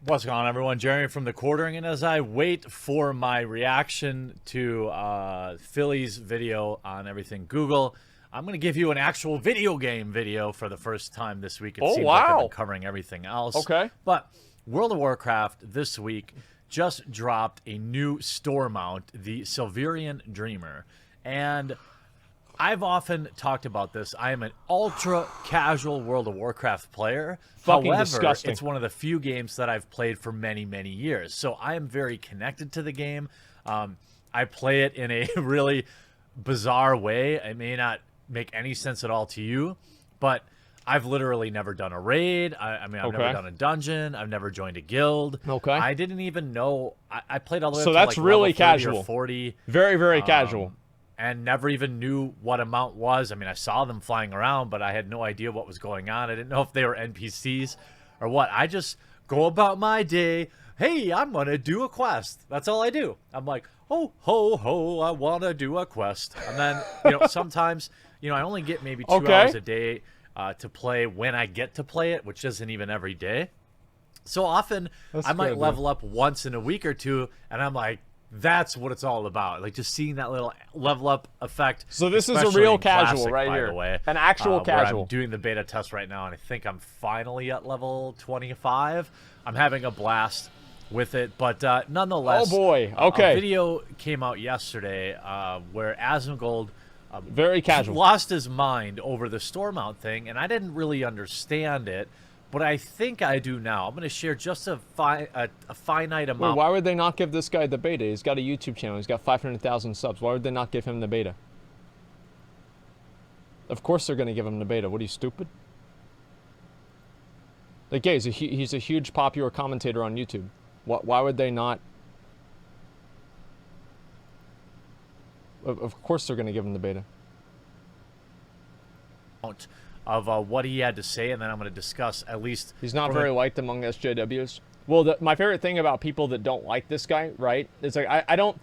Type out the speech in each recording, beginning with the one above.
What's going on, everyone? Jeremy from the Quartering, and as I wait for my reaction to Philly's video on everything Google, I'm going to give you an actual video game video for the first time this week. It seems like I've been covering everything else. Okay. But World of Warcraft this week just dropped a new store mount, the Silverian Dreamer. And I've often talked about this. I am an ultra casual World of Warcraft player. However, disgusting. it's one of the few games that I've played for many, many years. So I am very connected to the game. I play it in a really bizarre way. It may not make any sense at all to you, but I've literally never done a raid. I mean, I've never done a dungeon. I've never joined a guild. Okay. I didn't even know. I played all the way So up to that's like really level 30 casual. or 40. Very, very casual. And never even knew what amount was. I mean, I saw them flying around, but I had no idea what was going on. I didn't know if they were NPCs or what. I just go about my day. Hey, I'm going to do a quest. That's all I do. I'm like, oh, ho, ho, I want to do a quest. And then, sometimes, I only get maybe 2 hours a day to play when I get to play it, which isn't even every day. So often, I might level up once in a week or two, and I'm like, that's what it's all about. Like just seeing that little level up effect. So this is a real casual Classic, right by here. the way, An actual casual. I'm doing the beta test right now, and I think I'm finally at level 25. I'm having a blast with it, but nonetheless. Oh boy. Okay. A video came out yesterday where Asmongold very casual lost his mind over the store mount thing, and I didn't really understand it. But I think I do now. I'm going to share just a finite amount. Wait, why would they not give this guy the beta? He's got a YouTube channel. He's got 500,000 subs. Why would they not give him the beta? Of course they're going to give him the beta. What, are you stupid? Like, yeah, he's a huge popular commentator on YouTube. Why would they not? Of course they're going to give him the beta. Of what he had to say, and then I'm going to discuss at least. He's not very liked among SJWs. Well, my favorite thing about people that don't like this guy, right? It's like I don't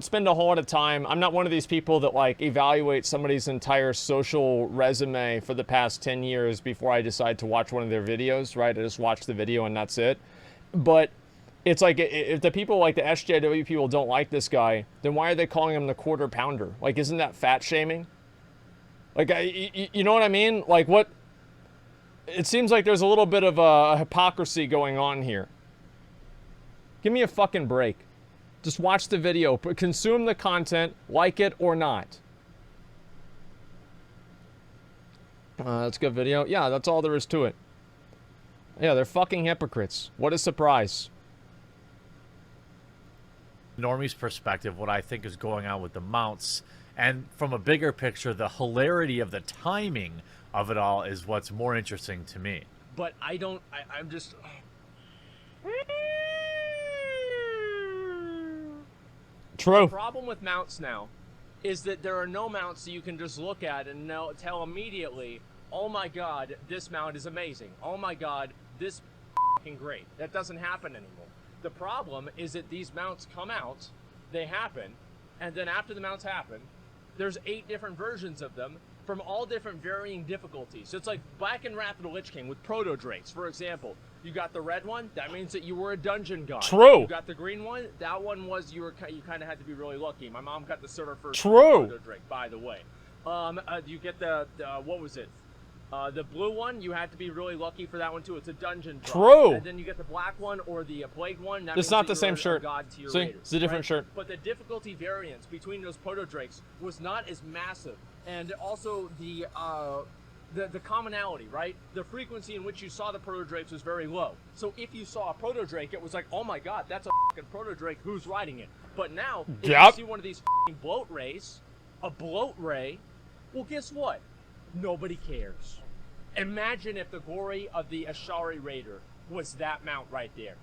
spend a whole lot of time. I'm not one of these people that like evaluate somebody's entire social resume for the past 10 years before I decide to watch one of their videos, right? I just watch the video and that's it. But it's like if the people like the SJW people don't like this guy, then why are they calling him the quarter pounder? Like, isn't that fat shaming? Like, you know what I mean? Like, what? It seems like there's a little bit of a hypocrisy going on here. Give me a fucking break. Just watch the video, consume the content, like it or not. That's a good video. Yeah, that's all there is to it. Yeah, they're fucking hypocrites. What a surprise. Normie's perspective, what I think is going on with the mounts. And from a bigger picture, the hilarity of the timing of it all is what's more interesting to me. But I'm just... True. The problem with mounts now is that there are no mounts that you can just look at and tell immediately, oh my god, this mount is amazing. Oh my god, this fucking great. That doesn't happen anymore. The problem is that these mounts come out, they happen, and then after the mounts happen, there's 8 different versions of them from all different varying difficulties. So it's like back in Wrath of the Lich King with Proto Drakes, for example. You got the red one, that means that you were a dungeon guy. True. You got the green one, that one was you kind of had to be really lucky. My mom got the silver first Proto Drake, by the way. You get the what was it? The blue one, you had to be really lucky for that one too. It's a dungeon drop. True. And then you get the black one or the plague one. It's not the same shirt. See, it's a different shirt. But the difficulty variance between those proto drakes was not as massive, and also the commonality, right? The frequency in which you saw the proto drakes was very low. So if you saw a proto drake, it was like, oh my god, that's a fucking proto drake. Who's riding it? But now, if you see one of these fucking bloat rays, a bloat ray, well, guess what? Nobody cares. Imagine if the glory of the Ashari Raider was that mount right there.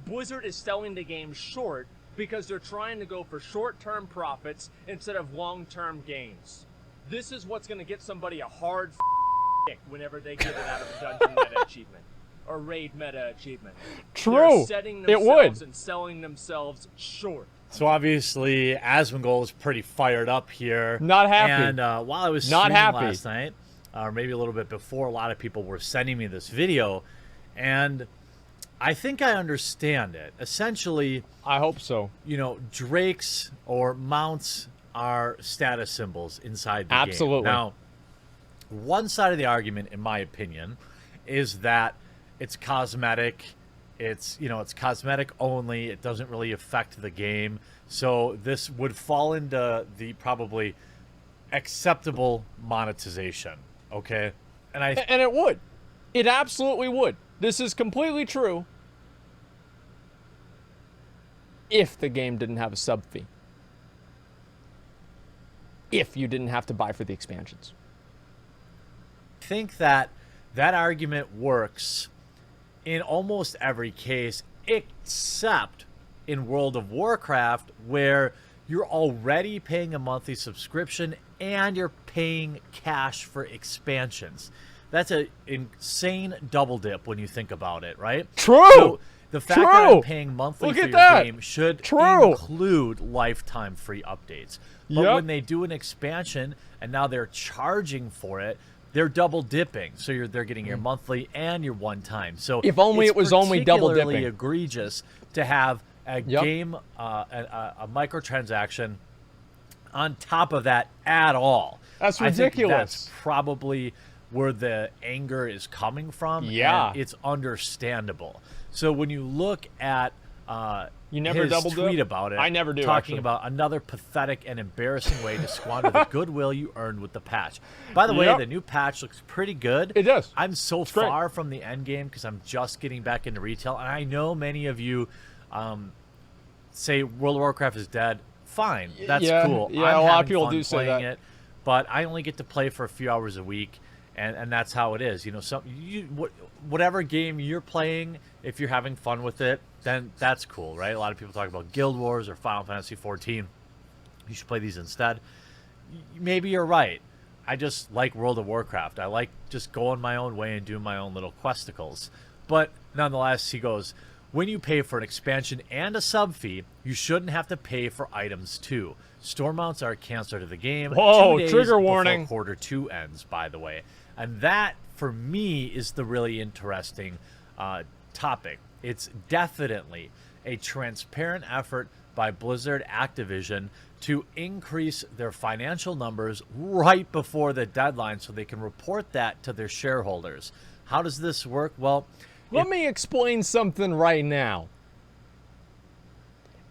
Blizzard is selling the game short because they're trying to go for short-term profits instead of long-term gains. This is what's going to get somebody a hard kick whenever they get it out of a dungeon meta achievement or raid meta achievement. True. They're setting it would. and selling themselves short. So obviously, Asmongold is pretty fired up here. Not happy. And while I was streaming last night, or maybe a little bit before, a lot of people were sending me this video, and I think I understand it. Essentially, I hope so. Drakes or mounts are status symbols inside the game. Absolutely. Now, one side of the argument, in my opinion, is that it's cosmetic. It's cosmetic only. It doesn't really affect the game. So this would fall into the probably acceptable monetization. Okay, and it would. It absolutely would. This is completely true. If the game didn't have a sub fee. If you didn't have to buy for the expansions. I think that argument works in almost every case, except in World of Warcraft, where you're already paying a monthly subscription and you're paying cash for expansions. That's an insane double dip when you think about it, right? True. So the fact that I'm paying monthly for your game should include lifetime free updates. But when they do an expansion and now they're charging for it, they're double dipping. So they're getting your monthly and your one time. So if only it was only double dipping. It's particularly egregious to have a game, a microtransaction on top of that at all. That's ridiculous. I think that's probably where the anger is coming from. Yeah. And it's understandable. So when you look at you never his double tweet dip? about it, I never do, talking actually. about another pathetic and embarrassing way to squander the goodwill you earned with the patch. By the way, the new patch looks pretty good. It does. I'm so far from the end game because I'm just getting back into retail, and I know many of you say World of Warcraft is dead. Fine, that's cool. Yeah, I'm a lot having of people fun do say playing that. it, but I only get to play for a few hours a week. And that's how it is. Whatever game you're playing, if you're having fun with it, then that's cool, right? A lot of people talk about Guild Wars or Final Fantasy 14. You should play these instead. Maybe you're right. I just like World of Warcraft. I like just going my own way and doing my own little questicles. But nonetheless, he goes, when you pay for an expansion and a sub fee, you shouldn't have to pay for items too. Store mounts are a cancer to the game. Whoa, 2 days trigger before warning. Quarter 2 ends, by the way. And that, for me, is the really interesting topic. It's definitely a transparent effort by Blizzard Activision to increase their financial numbers right before the deadline so they can report that to their shareholders. How does this work? Well, let me explain something right now.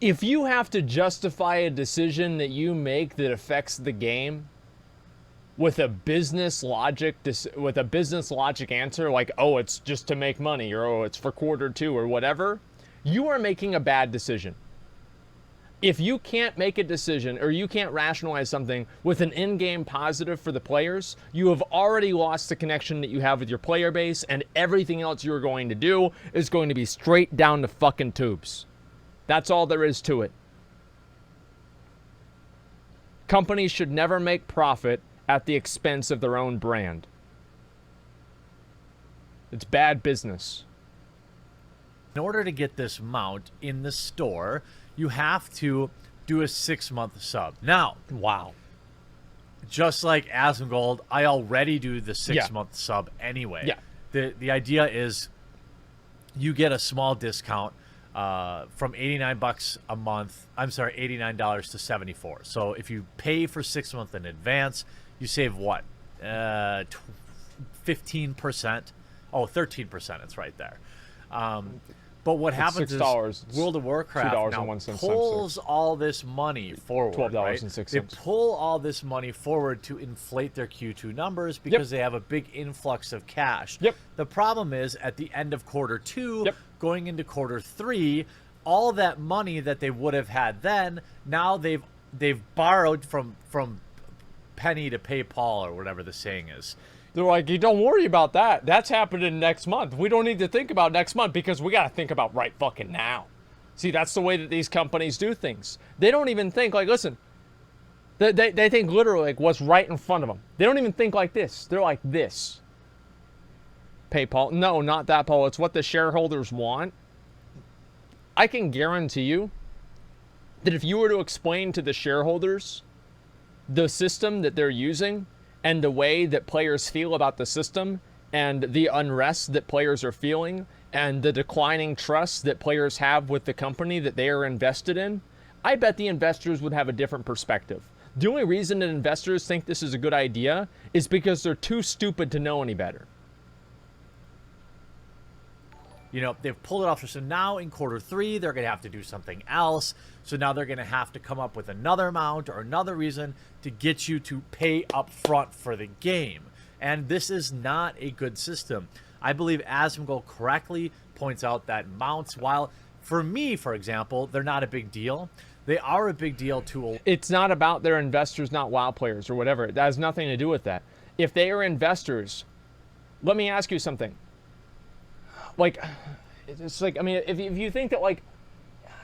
If you have to justify a decision that you make that affects the game with a business logic answer like, oh, it's just to make money, or oh, it's for quarter 2 or whatever, you are making a bad decision. If you can't make a decision or you can't rationalize something with an in-game positive for the players, you have already lost the connection that you have with your player base, and everything else you're going to do is going to be straight down the fucking tubes. That's all there is to it. Companies should never make profit at the expense of their own brand. It's bad business. In order to get this mount in the store, you have to do a 6-month sub. Now, wow. Just like Asmongold, I already do the 6-month sub anyway. Yeah. The idea is you get a small discount from $89 a month. I'm sorry, $89 to $74. So if you pay for 6 months in advance, you save what? 15%? Oh, 13%. It's right there. But what happens $6, is World of Warcraft now pulls all this money forward. $12.06. Right? They pull all this money forward to inflate their Q2 numbers because they have a big influx of cash. The problem is at the end of quarter 2, going into quarter 3, all that money that they would have had then, now they've borrowed from penny to pay Paul, or whatever the saying is. They're like, you don't worry about that. That's happening next month. We don't need to think about next month because we got to think about right fucking now. See, that's the way that these companies do things. They don't even think like, listen, they think literally like what's right in front of them. They don't even think like this. They're like this. Pay Paul. No, not that, Paul. It's what the shareholders want. I can guarantee you that if you were to explain to the shareholders the system that they're using and the way that players feel about the system and the unrest that players are feeling and the declining trust that players have with the company that they are invested in, I bet the investors would have a different perspective. The only reason that investors think this is a good idea is because they're too stupid to know any better. You know, they've pulled it off. So now in Q3, they're going to have to do something else. So now they're going to have to come up with another amount or another reason to get you to pay up front for the game. And this is not a good system. I believe Asmongold correctly points out that mounts, while for me, for example, they're not a big deal, they are a big deal to... It's not about their investors, not WoW players or whatever. That has nothing to do with that. If they are investors, let me ask you something. Like, it's like, I mean, if you think that, like,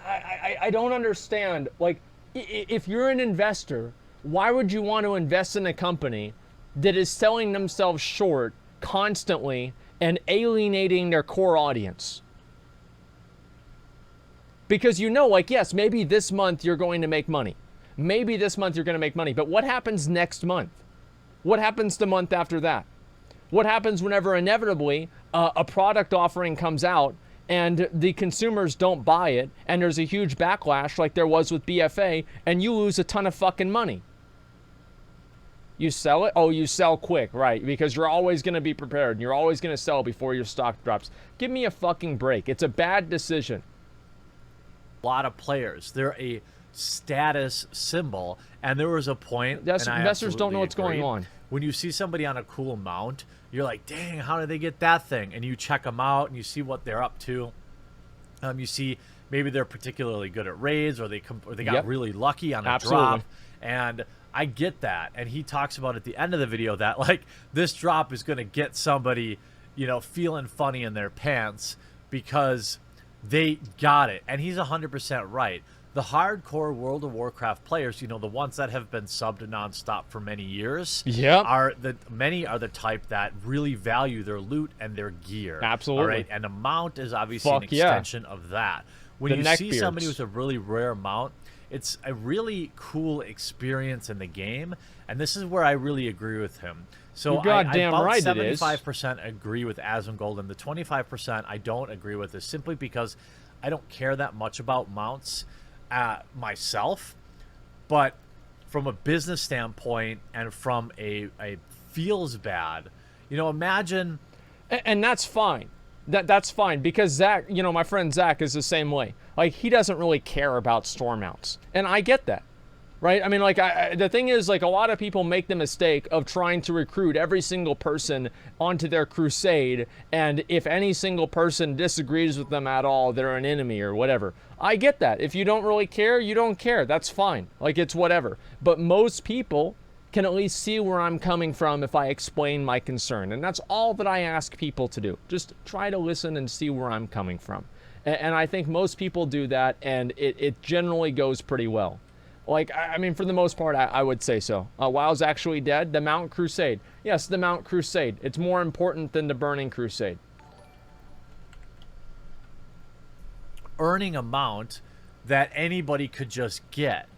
I don't understand. Like, if you're an investor, why would you want to invest in a company that is selling themselves short constantly and alienating their core audience? Because you know, like, yes, maybe this month you're going to make money. Maybe this month you're going to make money. But what happens next month? What happens the month after that? What happens whenever inevitably a product offering comes out and the consumers don't buy it and there's a huge backlash like there was with BFA and you lose a ton of fucking money? You sell it? Oh, you sell quick, right? Because you're always going to be prepared and you're always going to sell before your stock drops. Give me a fucking break. It's a bad decision. A lot of players, they're a status symbol, and there was a point... Investors don't know what's going on. When you see somebody on a cool mount, you're like, dang, how did they get that thing? And you check them out and you see what they're up to. You see maybe they're particularly good at raids, or they got really lucky on a drop. And I get that. And he talks about at the end of the video that, like, this drop is going to get somebody, you know, feeling funny in their pants because they got it. And he's 100% right. The hardcore World of Warcraft players, you know, the ones that have been subbed nonstop for many years, many are the type that really value their loot and their gear. Absolutely. All right? And a mount is obviously an extension of that. When you see somebody with a really rare mount, it's a really cool experience in the game, and this is where I really agree with him. So I about 75% agree with Asmongold, and the 25% I don't agree with is simply because I don't care that much about mounts myself, but from a business standpoint and from a feels bad, you know, imagine... And that's fine. That's fine, because Zach, you know, my friend Zach is the same way. Like, he doesn't really care about store mounts, and I get that, right? I mean, like, the thing is, like, a lot of people make the mistake of trying to recruit every single person onto their crusade, and if any single person disagrees with them at all, they're an enemy or whatever. I get that. If you don't really care, you don't care. That's fine. Like, it's whatever. But most people can at least see where I'm coming from if I explain my concern. And that's all that I ask people to do. Just try to listen and see where I'm coming from. And I think most people do that, and it generally goes pretty well. Like, I mean, for the most part, I would say so. WoW's actually dead. The Mount Crusade. Yes, the Mount Crusade. It's more important than the Burning Crusade. Earning a mount that anybody could just get.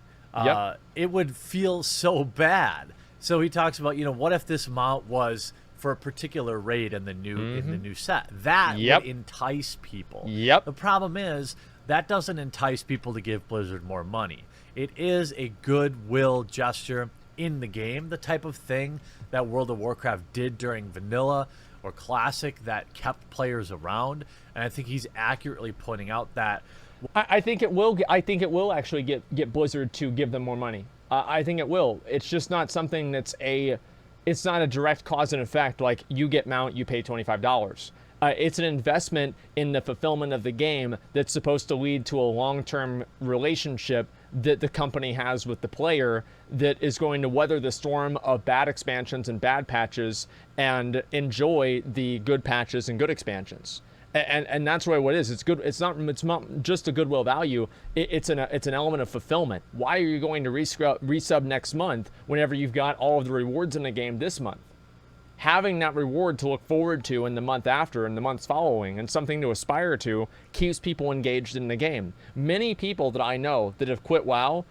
It would feel so bad. So he talks about, you know, what if this mount was for a particular raid in the new set? That would entice people. The problem is that doesn't entice people to give Blizzard more money. It is a goodwill gesture in the game, the type of thing that World of Warcraft did during Vanilla or Classic that kept players around. And I think he's accurately pointing out that I think it will. I think it will actually get Blizzard to give them more money. I think it will. It's just not something that's it's not a direct cause and effect. Like, you get mount, you pay $25. It's an investment in the fulfillment of the game that's supposed to lead to a long-term relationship that the company has with the player that is going to weather the storm of bad expansions and bad patches and enjoy the good patches and good expansions. And that's really what it is. It's good. It's not just a goodwill value. It's an element of fulfillment. Why are you going to resub next month whenever you've got all of the rewards in the game this month? Having that reward to look forward to in the month after and the months following, and something to aspire to, keeps people engaged in the game. Many people that I know that have quit WoW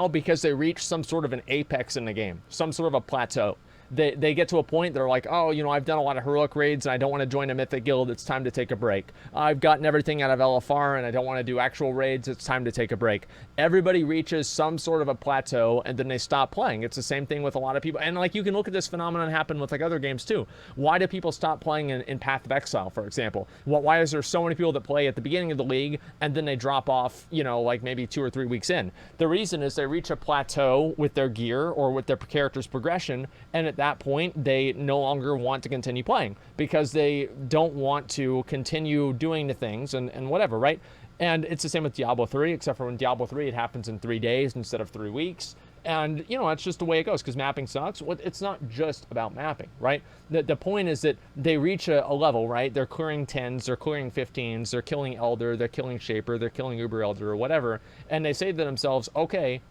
because they reached some sort of an apex in the game, some sort of a plateau. they get to a point, they're like, oh, you know, I've done a lot of heroic raids and I don't want to join a mythic guild. It's time to take a break. I've gotten everything out of LFR and I don't want to do actual raids. It's time to take a break. Everybody reaches some sort of a plateau and then they stop playing. It's the same thing with a lot of people. And like, you can look at this phenomenon happen with like other games too. Why do people stop playing in Path of Exile, for example? Why is there so many people that play at the beginning of the league and then they drop off, you know, like maybe 2 or 3 weeks in? The reason is they reach a plateau with their gear or with their character's progression, and at that point they no longer want to continue playing because they don't want to continue doing the things and whatever, right? And it's the same with Diablo 3, except for in Diablo 3 it happens in 3 days instead of 3 weeks. And, you know, that's just the way it goes because mapping sucks. It's not just about mapping, right? The point is that they reach a level, right? They're clearing 10s, they're clearing 15s, they're killing Elder, they're killing Shaper, they're killing Uber Elder or whatever. And they say to themselves, okay,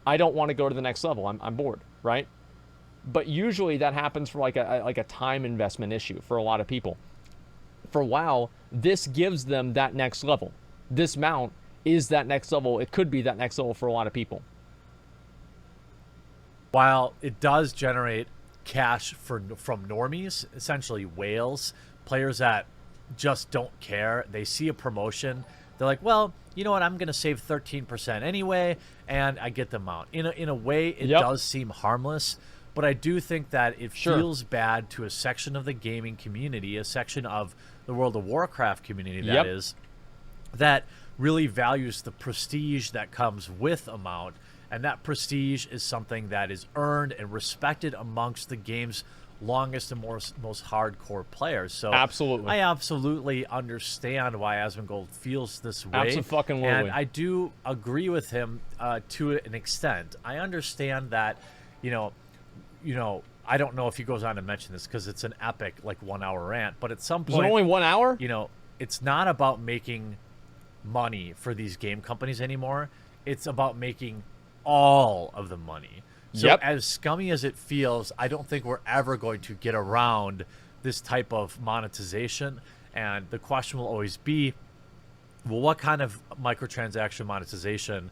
I don't want to go to the next level. I'm bored, right? But usually that happens for like a time investment issue for a lot of people. For WoW, this gives them that next level. This mount is that next level. It could be that next level for a lot of people. While it does generate cash from normies, essentially whales, players that just don't care, they see a promotion, they're like, well, you know what, I'm going to save 13% anyway, and I get the mount. In a way, it does seem harmless, but I do think that it feels bad to a section of the gaming community, a section of the World of Warcraft community, that is, that really values the prestige that comes with a mount. And that prestige is something that is earned and respected amongst the game's longest and most hardcore players. So absolutely, I absolutely understand why Asmongold feels this way. Absolutely. And I do agree with him to an extent. I understand that, you know, I don't know if he goes on to mention this because it's an epic, like, 1 hour rant, but at some point, is it only 1 hour? You know, it's not about making money for these game companies anymore. It's about making all of the money. So as scummy as it feels, I don't think we're ever going to get around this type of monetization. And the question will always be, well, what kind of microtransaction monetization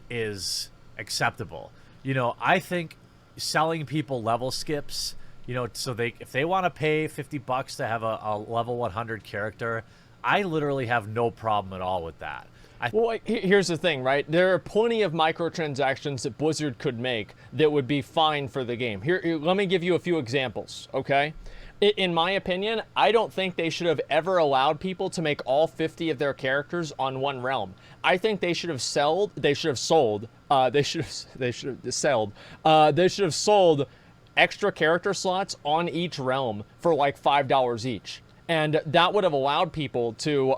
is acceptable? You know, I think selling people level skips, you know, so if they want to pay $50 to have a level 100 character, I literally have no problem at all with that. Well, here's the thing, right? There are plenty of microtransactions that Blizzard could make that would be fine for the game. Here, let me give you a few examples, okay? In my opinion, I don't think they should have ever allowed people to make all 50 of their characters on one realm. I think they should have sold extra character slots on each realm for like $5 each. And that would have allowed people to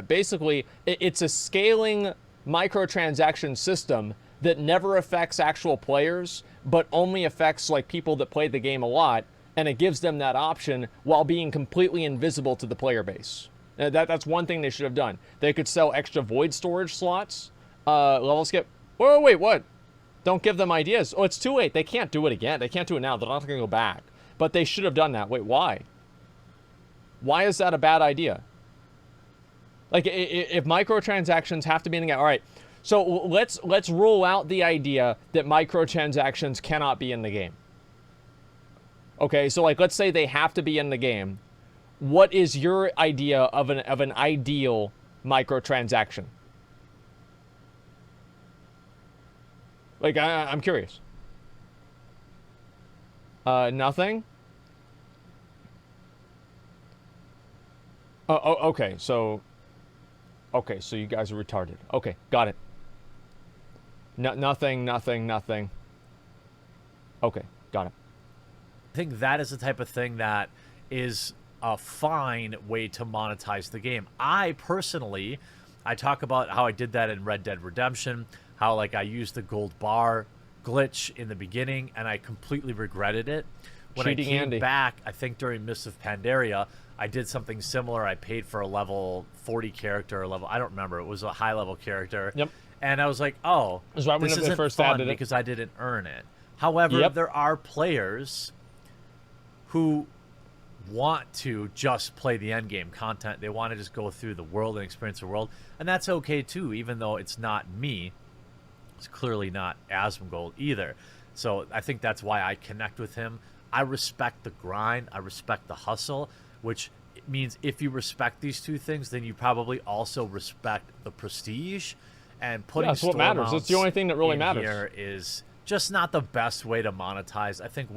basically, it's a scaling microtransaction system that never affects actual players, but only affects like people that play the game a lot. And it gives them that option while being completely invisible to the player base. That's one thing they should have done. They could sell extra void storage slots, level skip. Wait, what? Don't give them ideas. Oh, it's too late. They can't do it again. They can't do it now. They're not going to go back. But they should have done that. Wait, why? Why is that a bad idea? Like, if microtransactions have to be in the game, all right. So let's rule out the idea that microtransactions cannot be in the game. Okay, so like, let's say they have to be in the game. What is your idea of an ideal microtransaction? Like, I'm curious. Nothing? Okay, so you guys are retarded. Okay, got it. Nothing. Okay, got it. I think that is the type of thing that is a fine way to monetize the game. I personally, I talk about how I did that in Red Dead Redemption, how like I used the gold bar glitch in the beginning and I completely regretted it. When I came back, I think during Mists of Pandaria, I did something similar. I paid for a level 40 character, I don't remember. It was a high level character. Yep. And I was like, oh, this isn't fun because I didn't earn it. However, there are players who want to just play the end game content. They want to just go through the world and experience the world. And that's okay too, even though it's not me. It's clearly not Asmongold either. So I think that's why I connect with him. I respect the grind. I respect the hustle, which means if you respect these two things, then you probably also respect the prestige. And putting that's what matters. It's the only thing that really matters. Here is just not the best way to monetize. I think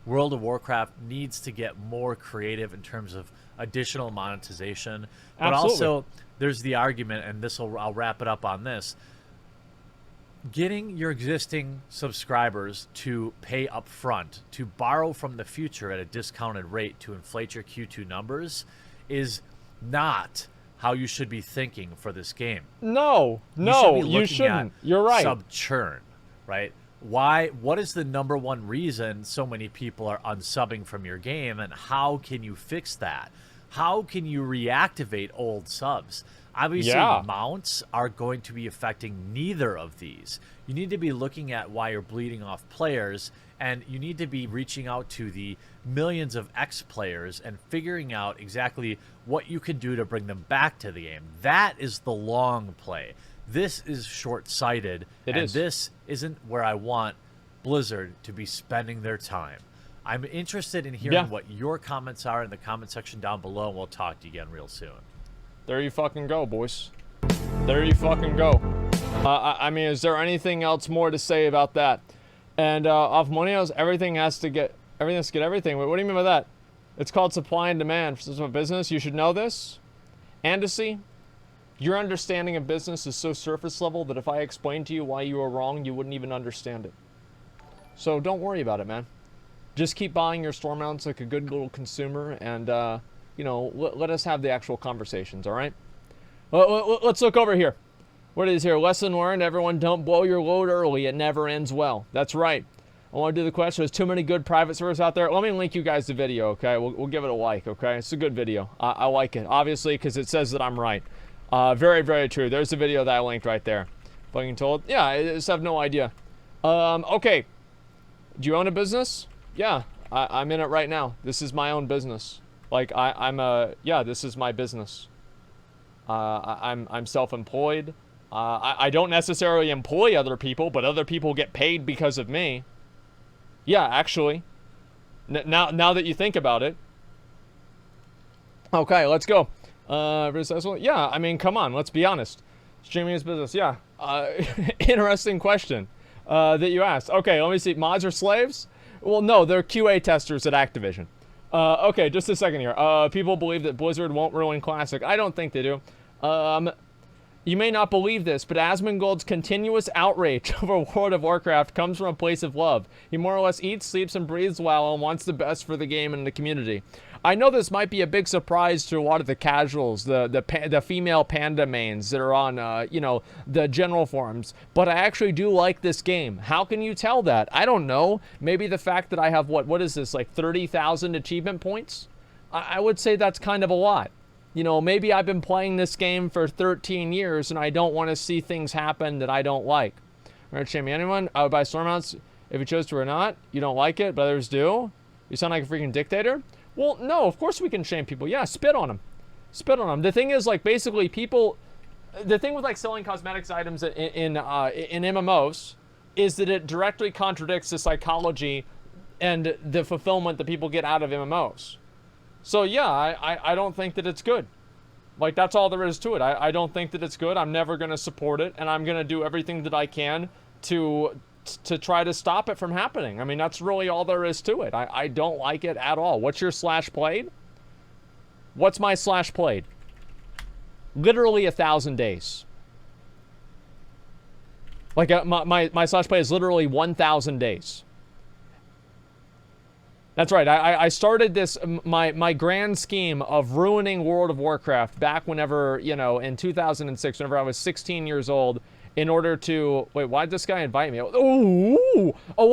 World of Warcraft needs to get more creative in terms of additional monetization. But Absolutely. also, there's the argument, and I'll wrap it up on this. Getting your existing subscribers to pay up front, to borrow from the future at a discounted rate to inflate your Q2 numbers is not how you should be thinking for this game. No, you shouldn't. You're right. Sub-churn, right? What is the number one reason so many people are unsubbing from your game, and how can you fix that? How can you reactivate old subs? Obviously, mounts are going to be affecting neither of these. You need to be looking at why you're bleeding off players, and you need to be reaching out to the millions of ex-players and figuring out exactly what you can do to bring them back to the game. That is the long play. This is short-sighted, this isn't where I want Blizzard to be spending their time. I'm interested in hearing what your comments are in the comment section down below, and we'll talk to you again real soon. There you fucking go, boys. There you fucking go. I mean, is there anything else more to say about that? And off Monios, everything has to get everything. Wait, what do you mean by that? It's called supply and demand for system of business. You should know this. Andecy, your understanding of business is so surface level that if I explained to you why you were wrong, you wouldn't even understand it. So don't worry about it, man. Just keep buying your store mounts like a good little consumer, and you know, let us have the actual conversations, all right? Let's look over here. What is here? Lesson learned, everyone, don't blow your load early. It never ends well. That's right. I want to do the question. There's too many good private servers out there. Let me link you guys the video, okay? We'll give it a like, okay? It's a good video. I like it, obviously, because it says that I'm right. Very, very true. There's the video that I linked right there. Fucking told. Yeah, I just have no idea. Okay. Do you own a business? Yeah, I'm in it right now. This is my own business. Like, yeah, this is my business. I'm self-employed. I don't necessarily employ other people, but other people get paid because of me. Yeah, actually. Now that you think about it. Okay, let's go. Yeah, I mean, come on, let's be honest. Streaming is business, yeah. Interesting question that you asked. Okay, let me see. Mods are slaves? Well, no, they're QA testers at Activision. Okay, just a second here. People believe that Blizzard won't ruin Classic. I don't think they do. You may not believe this, but Asmongold's continuous outrage over World of Warcraft comes from a place of love. He more or less eats, sleeps, and breathes WoW and wants the best for the game and the community. I know this might be a big surprise to a lot of the casuals, the female panda mains that are on, you know, the general forums, but I actually do like this game. How can you tell that? I don't know. Maybe the fact that I have, what is this, like 30,000 achievement points? I would say that's kind of a lot. You know, maybe I've been playing this game for 13 years and I don't want to see things happen that I don't like. All right, shame anyone? I would buy storm mounts if you chose to or not. You don't like it, but others do. You sound like a freaking dictator. Well, no, of course we can shame people. Yeah, spit on them. Spit on them. The thing is, like, basically people... The thing with, like, selling cosmetics items in MMOs is that it directly contradicts the psychology and the fulfillment that people get out of MMOs. So, yeah, I don't think that it's good. Like, that's all there is to it. I don't think that it's good. I'm never going to support it, and I'm going to do everything that I can to try to stop it from happening. I mean, that's really all there is to it. I don't like it at all. What's your slash played? What's my slash played? Literally 1,000 days. Like, my slash play is literally 1,000 days. That's right. I started this, my grand scheme of ruining World of Warcraft back whenever, you know, in 2006, whenever I was 16 years old, in order to... Wait, why did this guy invite me? Oh!